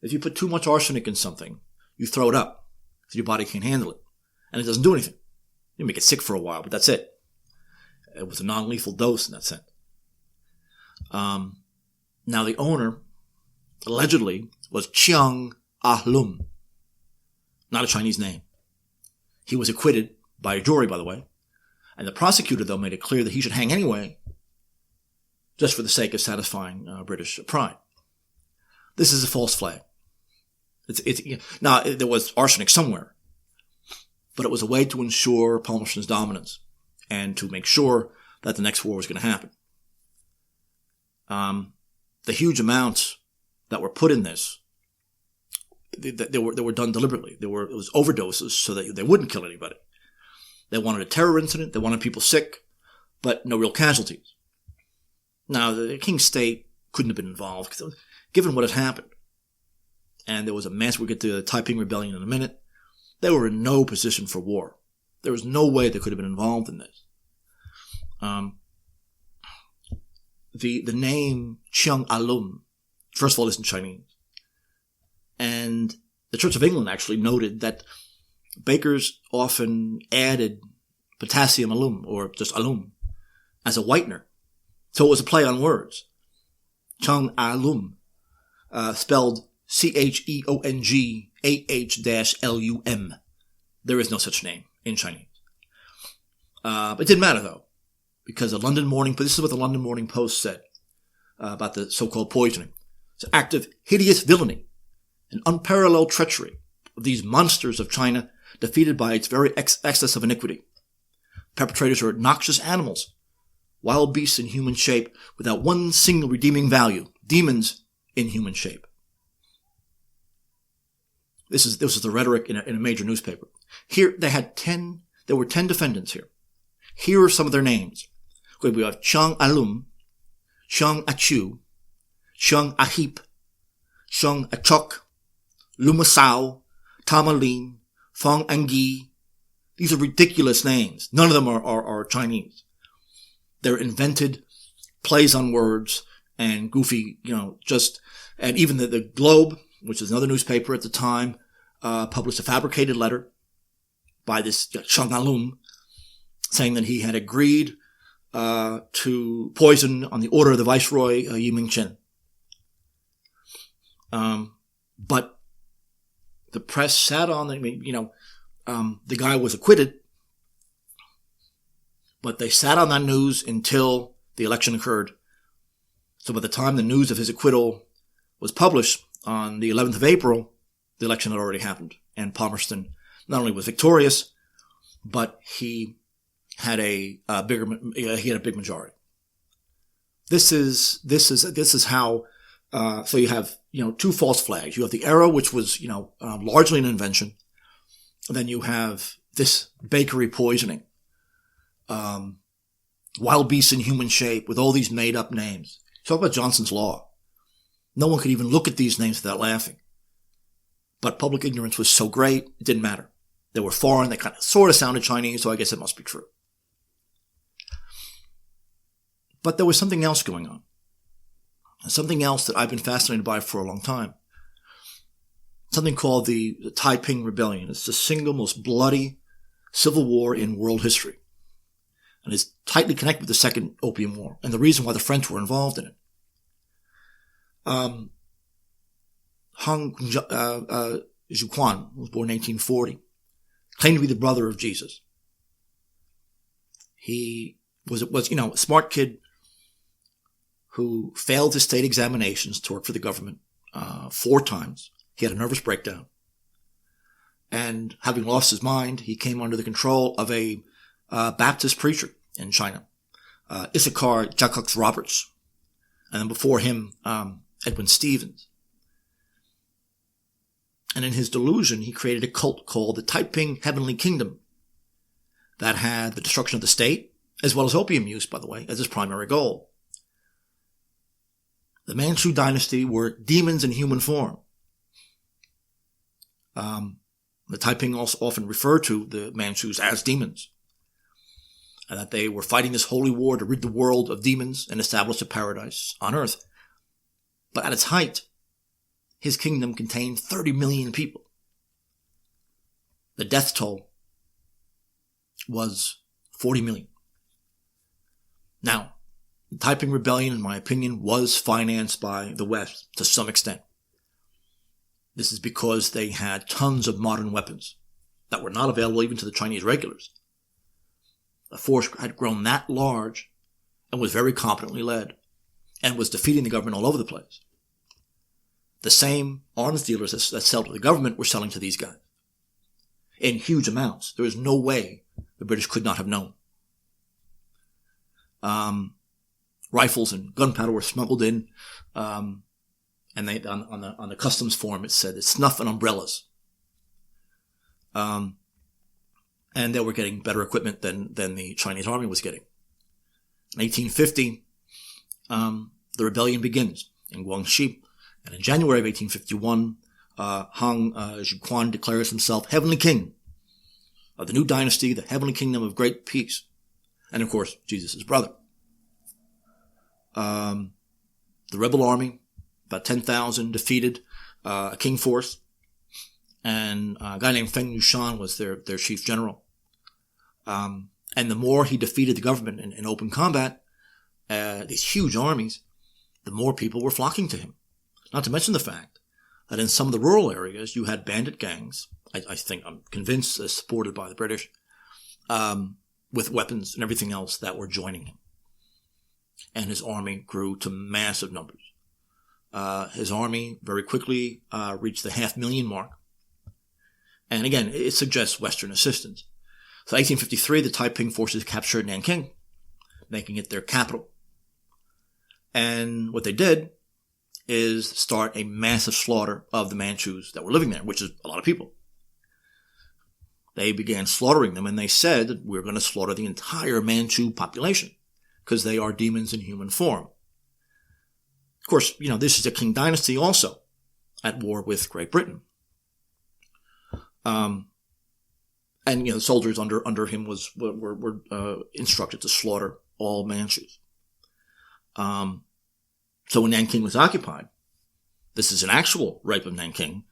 If you put too much arsenic in something, you throw it up because your body can't handle it. And it doesn't do anything. You make it sick for a while, but that's it. It was a non-lethal dose in that sense. Now, the owner, allegedly, was Chiang Ah-lum. Not a Chinese name. He was acquitted by a jury, by the way. And the prosecutor, though, made it clear that he should hang anyway, just for the sake of satisfying British pride. This is a false flag. Now, there was arsenic somewhere, but it was a way to ensure Palmerston's dominance and to make sure that the next war was going to happen. The huge amounts that were put in this, they were done deliberately. It was overdoses so that they wouldn't kill anybody. They wanted a terror incident. They wanted people sick, but no real casualties. Now, the Qing state couldn't have been involved, given what had happened. And there was a mass, we'll get to the Taiping Rebellion in a minute. They were in no position for war. There was no way they could have been involved in this. The name Qing Alum, first of all, is in Chinese. And the Church of England actually noted that bakers often added potassium alum, or just alum, as a whitener. So it was a play on words. Qing Alum, spelled CHEONGAH-LUM. There is no such name in Chinese. It didn't matter, though, because this is what the London Morning Post said about the so-called poisoning. It's an act of hideous villainy, an unparalleled treachery of these monsters of China, defeated by its very excess of iniquity. Perpetrators are noxious animals, wild beasts in human shape, without one single redeeming value, demons in human shape. This is the rhetoric in a major newspaper. Here there were 10 defendants here. Here are some of their names. We have Qing Alum, Qing Achu, Qing Ahip, Qing Achok, Lumasao, Tamalin, Fong Angi. These are ridiculous names. None of them are Chinese. They're invented plays on words and goofy, and even the Globe, which is another newspaper at the time, published a fabricated letter by this Qing Alum saying that he had agreed to poison on the order of the Viceroy, Yi Mingchen. But the press sat on, the guy was acquitted, but they sat on that news until the election occurred. So by the time the news of his acquittal was published on the 11th of April, the election had already happened. And Palmerston not only was victorious, but he had a big majority. This is how, so you have, two false flags. You have the era, which was, largely an invention. And then you have this bakery poisoning. Wild beasts in human shape with all these made up names. Talk about Johnson's Law. No one could even look at these names without laughing. But public ignorance was so great, it didn't matter. They were foreign, they kind of sort of sounded Chinese, so I guess it must be true. But there was something else going on. Something else that I've been fascinated by for a long time. Something called the Taiping Rebellion. It's the single most bloody civil war in world history. And is tightly connected with the Second Opium War, and the reason why the French were involved in it. Hong Zhuquan was born in 1840, claimed to be the brother of Jesus. He was a smart kid who failed his state examinations to work for the government 4 times. He had a nervous breakdown. And having lost his mind, he came under the control of a Baptist preacher in China, Issachar Jacques Roberts, and then before him, Edwin Stevens. And in his delusion, he created a cult called the Taiping Heavenly Kingdom that had the destruction of the state, as well as opium use, by the way, as its primary goal. The Manchu Dynasty were demons in human form. The Taiping also often referred to the Manchus as demons, and that they were fighting this holy war to rid the world of demons and establish a paradise on earth. But at its height, his kingdom contained 30 million people. The death toll was 40 million. Now, the Taiping Rebellion, in my opinion, was financed by the West to some extent. This is because they had tons of modern weapons that were not available even to the Chinese regulars. The force had grown that large and was very competently led and was defeating the government all over the place. The same arms dealers that sell to the government were selling to these guys in huge amounts. There is no way the British could not have known. Rifles and gunpowder were smuggled in, and they on the customs form it said it's snuff and umbrellas. And they were getting better equipment than the Chinese army was getting. In 1850, the rebellion begins in Guangxi. And in January of 1851, Han Zhiquan declares himself Heavenly King of the new dynasty, the Heavenly Kingdom of Great Peace. And of course, Jesus' brother. The rebel army, about 10,000, defeated a Qing force. And a guy named Feng Yuxian was their chief general. And the more he defeated the government in open combat, these huge armies, the more people were flocking to him. Not to mention the fact that in some of the rural areas, you had bandit gangs, I'm convinced, supported by the British, with weapons and everything else that were joining him. And his army grew to massive numbers. His army very quickly reached the 500,000 mark. And again, it suggests Western assistance. So 1853, the Taiping forces captured Nanking, making it their capital. And what they did is start a massive slaughter of the Manchus that were living there, which is a lot of people. They began slaughtering them, and they said, we're going to slaughter the entire Manchu population because they are demons in human form. Of course, this is a Qing dynasty also at war with Great Britain. And the soldiers under him were instructed to slaughter all Manchus. So when Nanking was occupied, this is an actual rape of Nanking,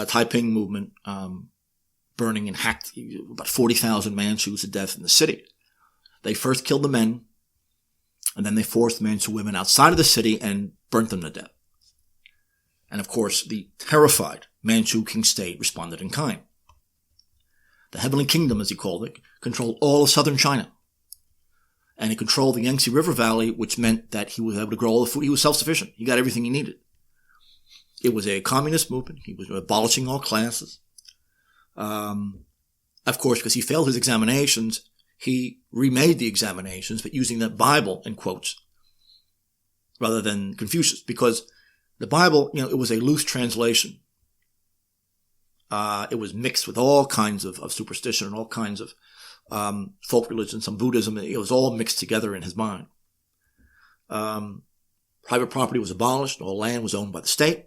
Taiping movement burning and hacked about 40,000 Manchus to death in the city. They first killed the men, and then they forced Manchu women outside of the city and burnt them to death. And of course, the terrified Manchu King state responded in kind. The Heavenly Kingdom, as he called it, controlled all of southern China. And he controlled the Yangtze River Valley, which meant that he was able to grow all the food. He was self-sufficient. He got everything he needed. It was a communist movement. He was abolishing all classes. Of course, because he failed his examinations, he remade the examinations, but using the Bible in quotes rather than Confucius, because the Bible, it was a loose translation. It was mixed with all kinds of superstition and all kinds of folk religion, some Buddhism. It was all mixed together in his mind. Private property was abolished. All land was owned by the state,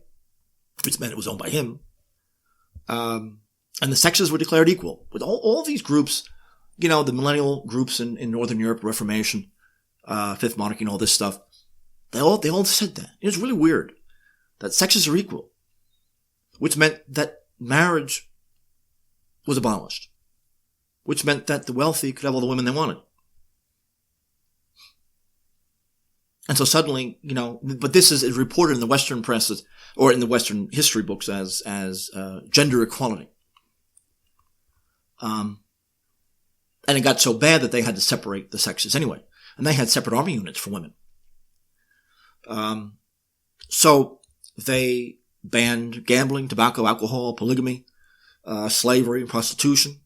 which meant it was owned by him. And the sexes were declared equal. With all these groups, the millennial groups in Northern Europe, Reformation, Fifth Monarchy, and all this stuff, they all said that. It was really weird that sexes are equal, which meant that marriage was abolished, which meant that the wealthy could have all the women they wanted. And so suddenly, but this is reported in the Western presses or in the Western history books as gender equality. And it got so bad that they had to separate the sexes anyway. And they had separate army units for women. So they banned gambling, tobacco, alcohol, polygamy, slavery, prostitution.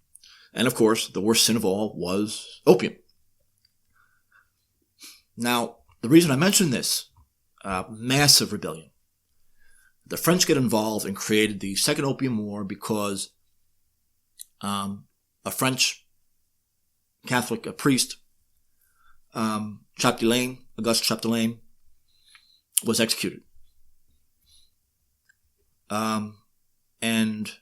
And of course, the worst sin of all was opium. Now, the reason I mention this, massive rebellion. The French get involved and created the Second Opium War because a French Catholic priest, Auguste Chapdelaine, was executed. And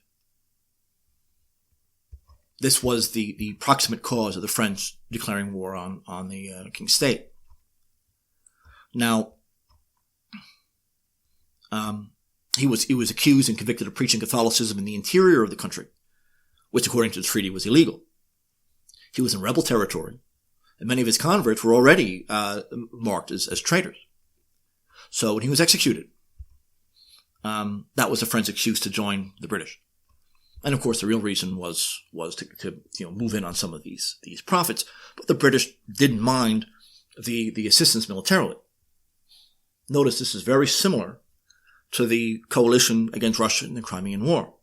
this was the proximate cause of the French declaring war on the Qing state. Now, he was accused and convicted of preaching Catholicism in the interior of the country, which according to the treaty was illegal. He was in rebel territory, and many of his converts were already marked as traitors. So when he was executed, that was the French excuse to join the British. And of course, the real reason was to move in on some of these profits. But the British didn't mind the assistance militarily. Notice this is very similar to the coalition against Russia in the Crimean War.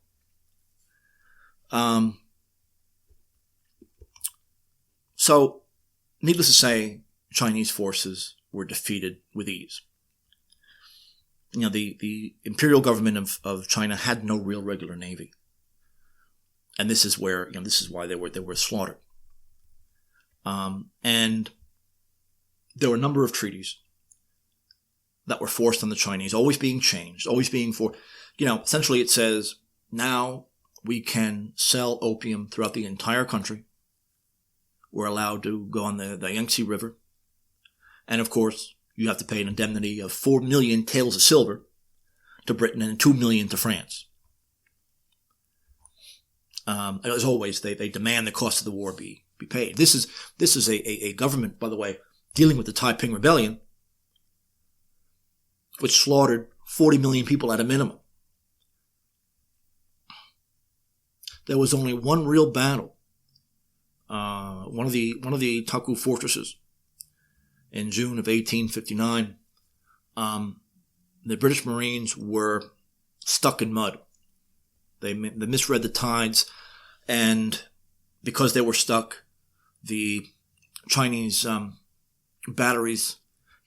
So, needless to say, Chinese forces were defeated with ease. The imperial government of China had no real regular navy. And this is where, this is why they were slaughtered. And there were a number of treaties that were forced on the Chinese, always being changed, always being essentially it says, now we can sell opium throughout the entire country. We're allowed to go on the Yangtze River. And of course, you have to pay an indemnity of 4 million taels of silver to Britain and 2 million to France. As always, they demand the cost of the war be paid. This is a government, by the way, dealing with the Taiping Rebellion, which slaughtered 40 million people at a minimum. There was only one real battle. One of the Taku fortresses in June of 1859. The British Marines were stuck in mud. They misread the tides, and because they were stuck, the Chinese batteries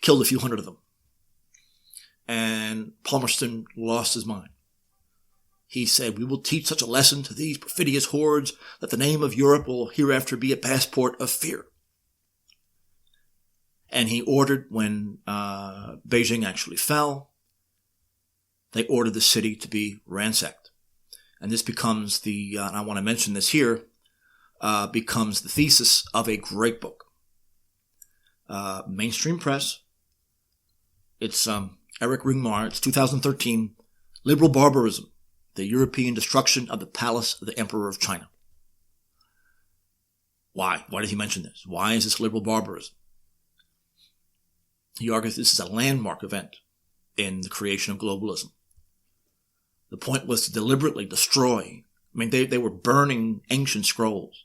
killed a few hundred of them. And Palmerston lost his mind. He said, "We will teach such a lesson to these perfidious hordes that the name of Europe will hereafter be a passport of fear." And he ordered, when Beijing actually fell, they ordered the city to be ransacked. And this becomes and I want to mention this here, becomes the thesis of a great book. Mainstream press. It's Eric Ringmar. It's 2013, Liberal Barbarism, the European Destruction of the Palace of the Emperor of China. Why? Why did he mention this? Why is this liberal barbarism? He argues this is a landmark event in the creation of globalism. The point was to deliberately destroy. I mean, they were burning ancient scrolls.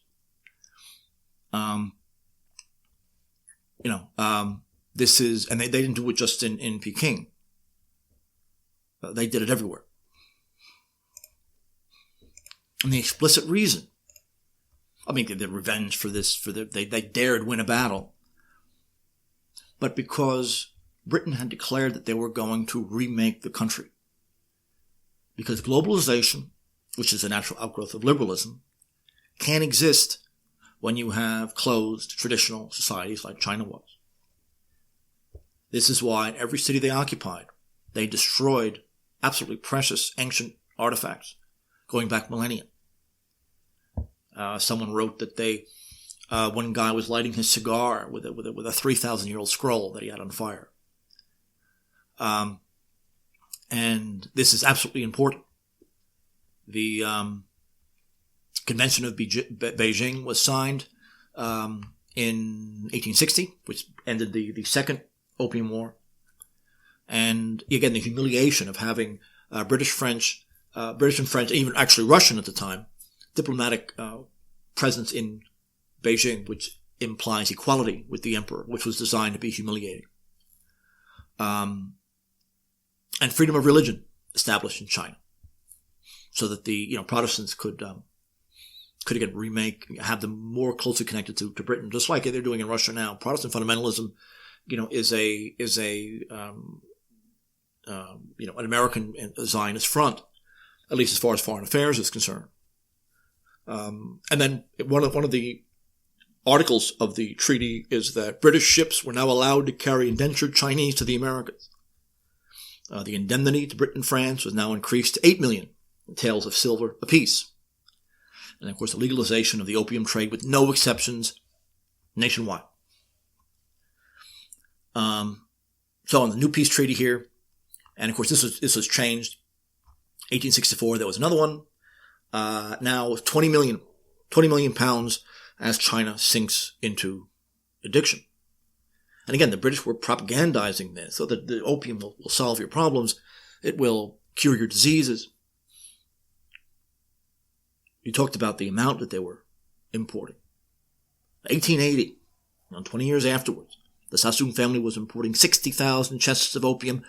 This is, and they didn't do it just in Peking. They did it everywhere. And the explicit reason, I mean, the revenge for this, they dared win a battle. But because Britain had declared that they were going to remake the country. Because globalization, which is a natural outgrowth of liberalism, can't exist when you have closed traditional societies like China was. This is why in every city they occupied, they destroyed absolutely precious ancient artifacts going back millennia. Someone wrote that one guy was lighting his cigar with a 3,000-year-old scroll that he had on fire. And this is absolutely important. The Convention of Beijing was signed in 1860, which ended the Second Opium War. And again, the humiliation of having British and French, even actually Russian at the time, diplomatic presence in Beijing, which implies equality with the emperor, which was designed to be humiliating. And freedom of religion established in China, so that the Protestants could again have them more closely connected to Britain, just like they're doing in Russia now. Protestant fundamentalism, is an American Zionist front, at least as far as foreign affairs is concerned. And then one of the articles of the treaty is that British ships were now allowed to carry indentured Chinese to the Americas. The indemnity to Britain and France was now increased to 8 million taels of silver apiece. And of course, the legalization of the opium trade with no exceptions nationwide. So on the new peace treaty here, and of course this was changed. 1864, there was another one. Now 20 million pounds as China sinks into addiction. And again, the British were propagandizing this, so that the opium will solve your problems. It will cure your diseases. You talked about the amount that they were importing. 1880, 20 years afterwards, the Sassoon family was importing 60,000 chests of opium,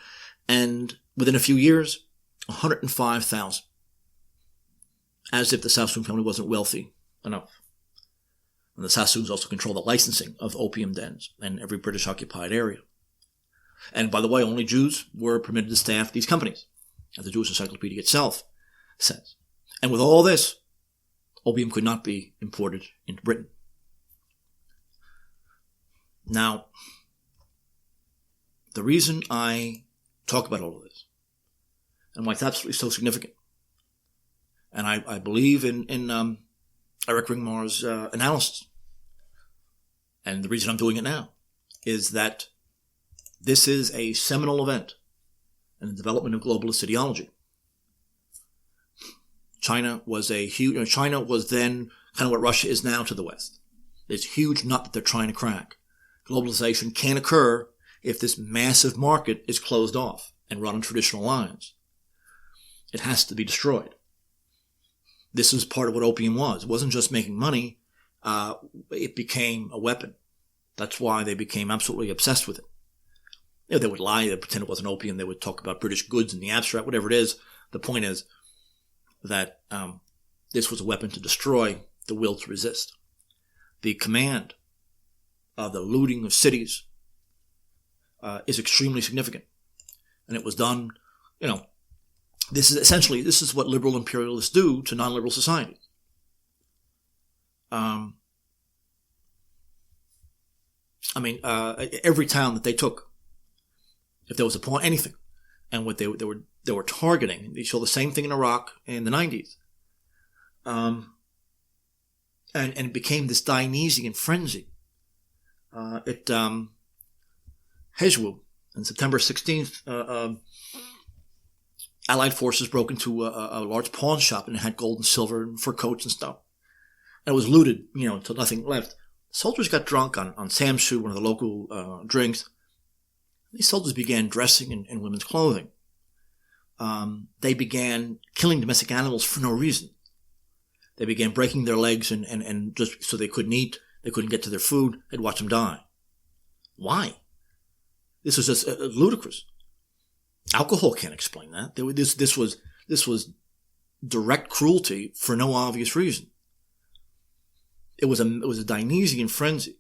and within a few years, 105,000. As if the Sassoon family wasn't wealthy enough. And the Sassoons also control the licensing of opium dens in every British-occupied area. And by the way, only Jews were permitted to staff these companies, as the Jewish Encyclopedia itself says. And with all this, opium could not be imported into Britain. Now, the reason I talk about all of this and why it's absolutely so significant. And I believe in Eric Ringmar's analysis. And the reason I'm doing it now is that this is a seminal event in the development of globalist ideology. China was China was then kind of what Russia is now to the West. This huge nut that they're trying to crack. Globalization can't occur if this massive market is closed off and run on traditional lines. It has to be destroyed. This is part of what opium was. It wasn't just making money. It became a weapon. That's why they became absolutely obsessed with it. They would lie. They'd pretend it wasn't opium. They would talk about British goods in the abstract, whatever it is. The point is that this was a weapon to destroy the will to resist. The command of the looting of cities is extremely significant. And it was done, this is what liberal imperialists do to non-liberal societies. Every town that they took, if there was a point, anything, and what they were targeting, they saw the same thing in Iraq in the 90s. And it became this Dionysian frenzy. Hezwu, on September 16th, Allied forces broke into a large pawn shop, and it had gold and silver and fur coats and stuff. And it was looted, until nothing left. Soldiers got drunk on samshu, one of the local drinks. These soldiers began dressing in women's clothing. They began killing domestic animals for no reason. They began breaking their legs and just so they couldn't eat, they couldn't get to their food, they'd watch them die. Why? This was just ludicrous. Alcohol can't explain that. This was direct cruelty for no obvious reason. It was a Dionysian frenzy.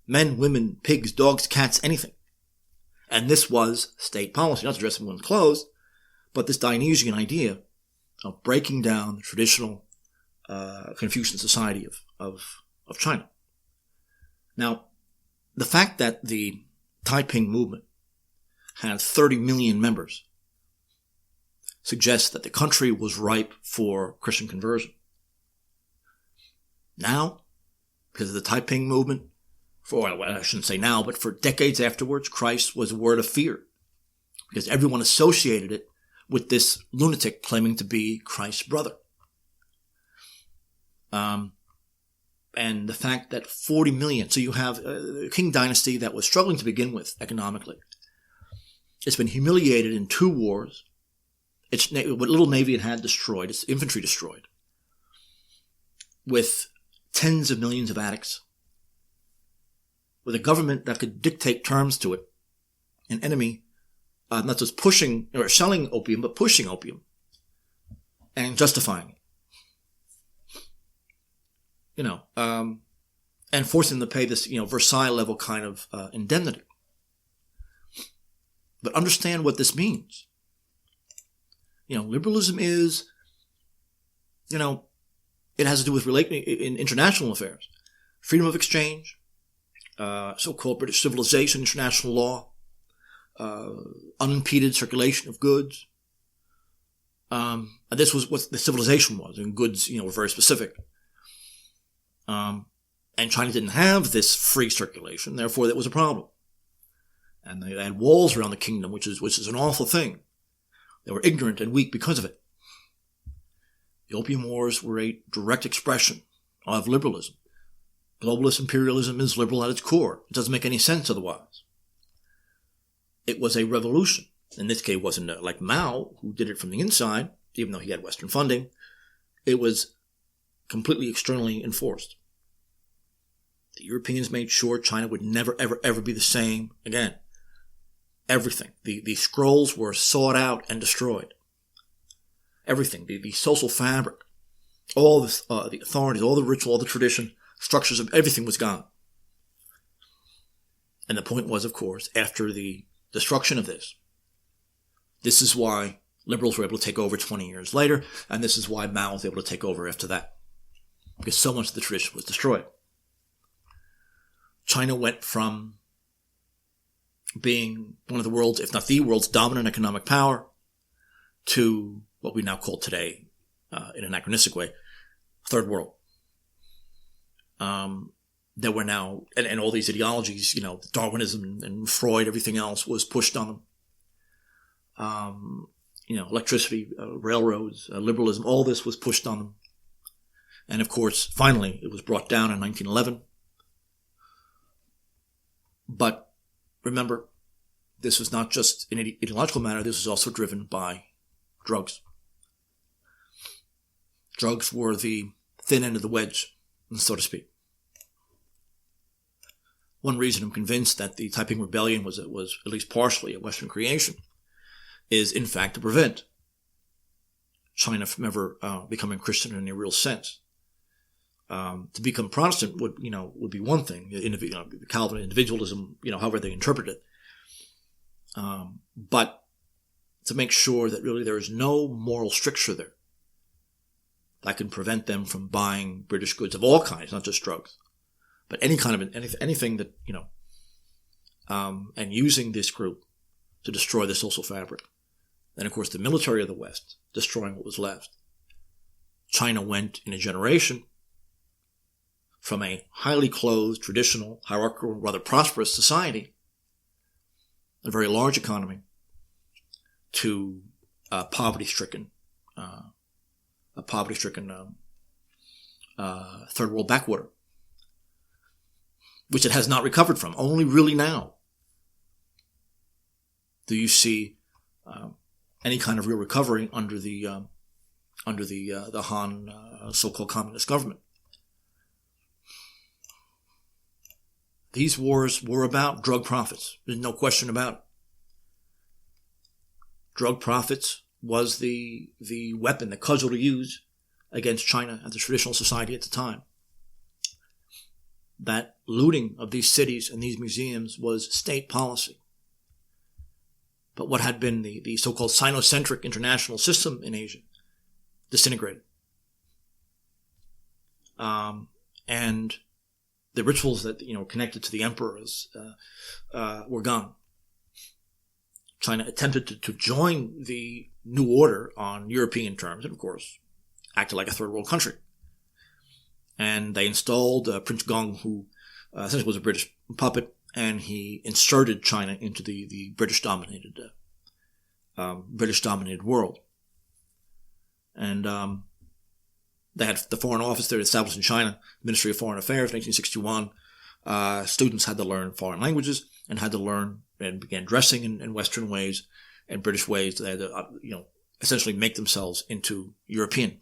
Men, women, pigs, dogs, cats, anything. And this was state policy, not to dress in women's clothes, but this Dionysian idea of breaking down the traditional Confucian society of China. Now, the fact that the Taiping movement had 30 million members suggests that the country was ripe for Christian conversion. Now, because of the Taiping movement, I shouldn't say now, but for decades afterwards, Christ was a word of fear because everyone associated it with this lunatic claiming to be Christ's brother. And the fact that 40 million, so you have a Qing dynasty that was struggling to begin with economically. It's been humiliated in 2 wars. What little navy it had destroyed, its infantry destroyed, with tens of millions of addicts, with a government that could dictate terms to it, an enemy not just pushing or selling opium, but pushing opium and justifying it. And forcing them to pay this, Versailles level kind of indemnity. But understand what this means. Liberalism is, it has to do with in international affairs. Freedom of exchange, so-called British civilization, international law, unimpeded circulation of goods. And this was what the civilization was, and goods, were very specific. And China didn't have this free circulation, therefore that was a problem. And they had walls around the kingdom, which is an awful thing. They were ignorant and weak because of it. The Opium Wars were a direct expression of liberalism. Globalist imperialism is liberal at its core. It doesn't make any sense otherwise. It was a revolution. In this case, it wasn't like Mao, who did it from the inside, even though he had Western funding. It was completely externally enforced. The Europeans made sure China would never, ever, ever be the same again. Everything. The scrolls were sought out and destroyed. Everything. The social fabric. All the authorities, all the ritual, all the tradition, structures of everything was gone. And the point was, of course, after the destruction of this is why liberals were able to take over 20 years later, and this is why Mao was able to take over after that. Because so much of the tradition was destroyed. China went from being one of the world's, if not the world's, dominant economic power, to what we now call today, in an anachronistic way, third world. That were now, and all these ideologies, Darwinism and Freud, everything else was pushed on them. Electricity, railroads, liberalism, all this was pushed on them. And of course, finally, it was brought down in 1911. But remember, this was not just an ideological matter, this was also driven by drugs. Drugs were the thin end of the wedge, so to speak. One reason I'm convinced that the Taiping Rebellion was at least partially a Western creation is, in fact, to prevent China from ever becoming Christian in a real sense. To become Protestant would be one thing, Calvin individualism, however they interpret it. But to make sure that really there is no moral stricture there that can prevent them from buying British goods of all kinds, not just drugs, but any kind of anything that and using this group to destroy the social fabric. Then, of course, the military of the West destroying what was left. China went in a generation from a highly closed, traditional, hierarchical, rather prosperous society, a very large economy, to a poverty-stricken third world backwater, which it has not recovered from. Only really now do you see any kind of real recovery under the Han so-called communist government. These wars were about drug profits. There's no question about it. Drug profits was the weapon, the cudgel to use against China and the traditional society at the time. That looting of these cities and these museums was state policy. But what had been the so-called Sinocentric international system in Asia disintegrated. And the rituals that, connected to the emperors were gone. China attempted to join the new order on European terms, and of course, acted like a third world country. And they installed Prince Gong, who essentially was a British puppet, and he inserted China into the British-dominated world. And they had the Foreign Office there established in China, Ministry of Foreign Affairs, 1961. Students had to learn foreign languages and had to learn and began dressing in Western ways and British ways. They had to, essentially make themselves into European.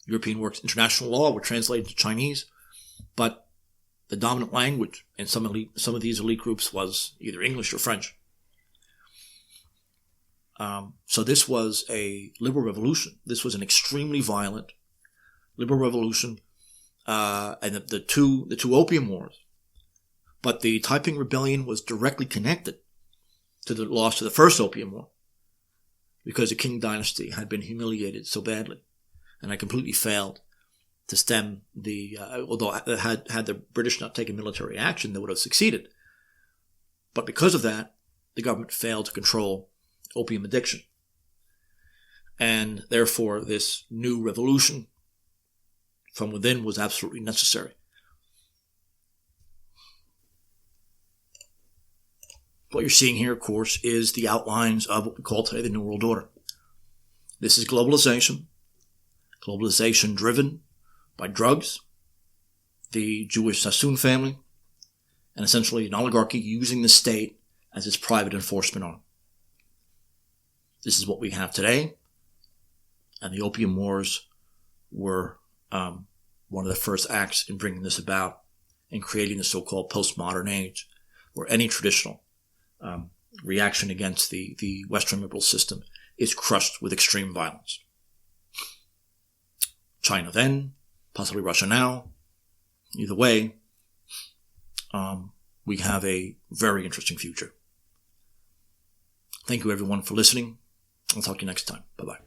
European works, international law were translated to Chinese, but the dominant language in some of these elite groups was either English or French. So this was a liberal revolution. This was an extremely violent liberal revolution, and the two Opium Wars. But the Taiping Rebellion was directly connected to the loss of the First Opium War, because the Qing Dynasty had been humiliated so badly, and had completely failed to stem although had the British not taken military action, they would have succeeded. But because of that, the government failed to control opium addiction. And therefore, this new revolution from within was absolutely necessary. What you're seeing here, of course, is the outlines of what we call today the New World Order. This is globalization driven by drugs, the Jewish Sassoon family, and essentially an oligarchy using the state as its private enforcement arm. This is what we have today, and the Opium Wars were one of the first acts in bringing this about and creating the so-called postmodern age, where any traditional reaction against the Western liberal system is crushed with extreme violence. China then, possibly Russia now. Either way, we have a very interesting future. Thank you everyone for listening. I'll talk to you next time. Bye-bye.